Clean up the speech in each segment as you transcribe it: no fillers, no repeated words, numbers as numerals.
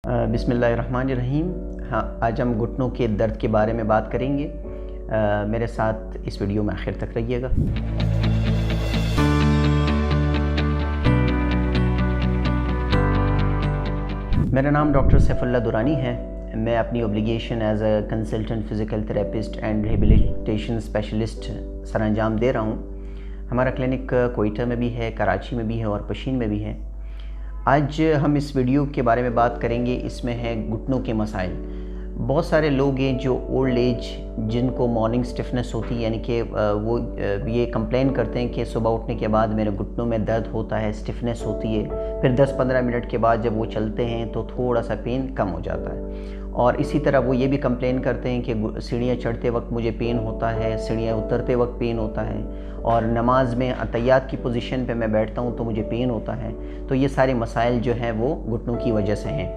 बिस्मिल्लाहिर्रहमानिर्रहीम। हाँ, आज हम घुटनों के दर्द के बारे में बात करेंगे। मेरे साथ इस वीडियो में आखिर तक रहिएगा। मेरा नाम डॉक्टर सैफुल्लाह दुरानी है। मैं अपनी obligation as a consultant physical therapist and rehabilitation specialist सरअंजाम दे रहा हूँ। हमारा क्लिनिक कोयटा में भी है, कराची में भी है और पशीन में भी है। आज हम इस वीडियो के बारे में बात करेंगे। इसमें है घुटनों के मसाइल। बहुत सारे लोग हैं जो ओल्ड एज, जिनको मॉर्निंग स्टिफनेस होती है, यानी कि वो ये कंप्लेन करते हैं कि सुबह उठने के बाद मेरे घुटनों में दर्द होता है, स्टिफनेस होती है। फिर 10-15 मिनट के बाद जब वो चलते हैं तो थोड़ा सा पेन कम हो जाता है। और इसी तरह वो ये भी कंप्लेन करते हैं कि सीढ़ियाँ चढ़ते वक्त मुझे पेन होता है, सीढ़ियाँ उतरते वक्त पेन होता है, और नमाज में अतहियात की पोजीशन पे मैं बैठता हूँ तो मुझे पेन होता है। तो ये सारे मसाइल जो हैं वो घुटनों की वजह से हैं।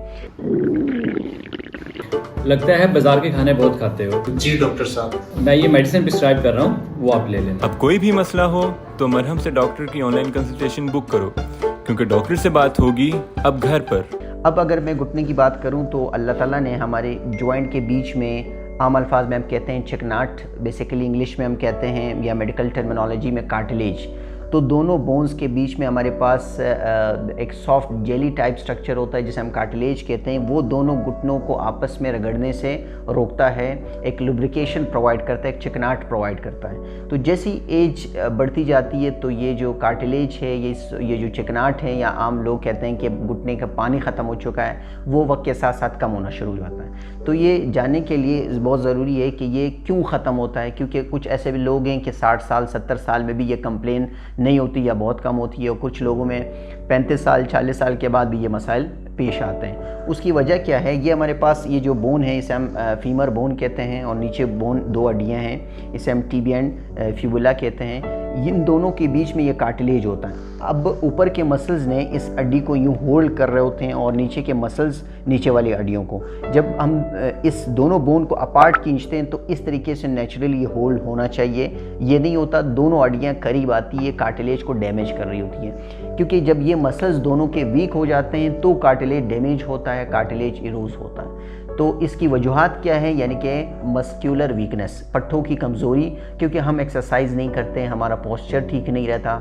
लगता है बाजार के खाने बहुत खाते हो। जी डॉक्टर साहब, मैं ये मेडिसिन प्रिस्क्राइब कर रहा हूँ, वो आप ले लें। अब कोई भी मसला हो तो मरहम से डॉक्टर की ऑनलाइन कंसल्टेशन बुक करो, क्योंकि डॉक्टर से बात होगी अब घर पर। अब अगर मैं घुटने की बात करूं तो अल्लाह ताला ने हमारे जॉइंट के बीच में, आम अल्फाज में हम कहते हैं चिकनाट, बेसिकली इंग्लिश में हम कहते हैं या मेडिकल टर्मिनोलॉजी में कार्टिलेज, तो दोनों बोन्स के बीच में हमारे पास एक सॉफ्ट जेली टाइप स्ट्रक्चर होता है जिसे हम कार्टिलेज कहते हैं। वो दोनों घुटनों को आपस में रगड़ने से रोकता है, एक लुब्रिकेशन प्रोवाइड करता है, एक चिकनाट प्रोवाइड करता है। तो जैसी एज बढ़ती जाती है तो ये जो कार्टिलेज है, ये जो चिकनाट है, या आम लोग कहते हैं कि घुटने का पानी ख़त्म हो चुका है, वो वक्त के साथ साथ कम होना शुरू हो जाता है। तो ये जानने के लिए बहुत ज़रूरी है कि ये क्यों ख़त्म होता है, क्योंकि कुछ ऐसे भी लोग हैं कि 60 साल 70 साल में भी ये कंप्लेन नहीं होती या बहुत कम होती है, और कुछ लोगों में 35 साल 40 साल के बाद भी ये मसाइल पेश आते हैं। उसकी वजह क्या है? ये हमारे पास ये जो बोन है इसे हम फीमर बोन कहते हैं, और नीचे बोन 2 हड्डियाँ हैं, इसे हम टिबिया एंड फिबुला कहते हैं। इन दोनों के बीच में ये कार्टिलेज होता है। अब ऊपर के मसल्स ने इस हड्डी को यूँ होल्ड कर रहे होते हैं, और नीचे के मसल्स नीचे वाली हड्डियों को। जब हम इस दोनों बोन को अपार्ट खींचते हैं तो इस तरीके से नेचुरली ये होल्ड होना चाहिए। ये नहीं होता, दोनों हड्डियाँ करीब आती है, कार्टिलेज को डैमेज कर रही होती है। क्योंकि जब ये मसल्स दोनों के वीक हो जाते हैं तो कार्टिलेज डैमेज होता है, कार्टिलेज इरोज होता है। तो इसकी वजूहात क्या है? यानी कि मस्क्यूलर वीकनेस, पट्ठों की कमज़ोरी, क्योंकि हम एक्सरसाइज नहीं करते हैं, हमारा पोस्चर ठीक नहीं रहता,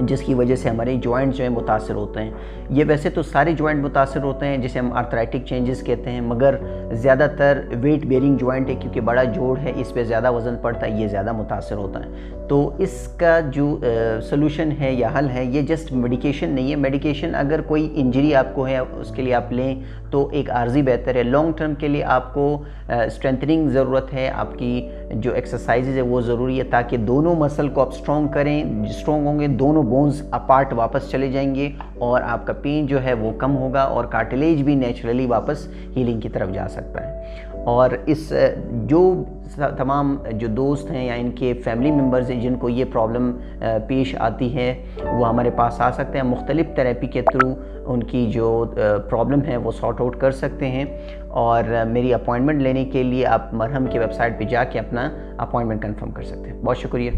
जिसकी वजह से हमारे जॉइंट जो है मुतासर होते हैं। ये वैसे तो सारे जॉइंट मुतासर होते हैं, जिसे हम आर्थराइटिक चेंजेस कहते हैं, मगर ज़्यादातर वेट बेयरिंग जॉइंट है, क्योंकि बड़ा जोड़ है, इस पे ज़्यादा वज़न पड़ता है, ये ज़्यादा मुतासर होता है। तो इसका जो सलूशन है या हल है, ये जस्ट मेडिकेशन नहीं है। मेडिकेशन अगर कोई इंजरी आपको है उसके लिए आप लें तो एक आर्जी बेहतर है। लॉन्ग टर्म के लिए आपको स्ट्रेंथनिंग ज़रूरत है, आपकी जो एक्सरसाइजेज है वो ज़रूरी है, ताकि दोनों मसल को आप स्ट्रॉन्ग करें। स्ट्रॉन्ग होंगे, दोनों बोन्स अपार्ट वापस चले जाएंगे और आपका पेन जो है वो कम होगा, और कार्टिलेज भी नेचुरली वापस हीलिंग की तरफ जा सकता है। और इस जो तमाम जो दोस्त हैं या इनके फैमिली मेम्बर्स हैं जिनको ये प्रॉब्लम पेश आती है, वो हमारे पास आ सकते हैं। मुख्तलिफ थेरेपी के थ्रू उनकी जो प्रॉब्लम है वो सॉर्ट आउट कर सकते हैं। और मेरी अपॉइंटमेंट लेने के लिए आप मरहम की वेबसाइट पे जाके अपना अपॉइंटमेंट कंफर्म कर सकते हैं। बहुत शुक्रिया।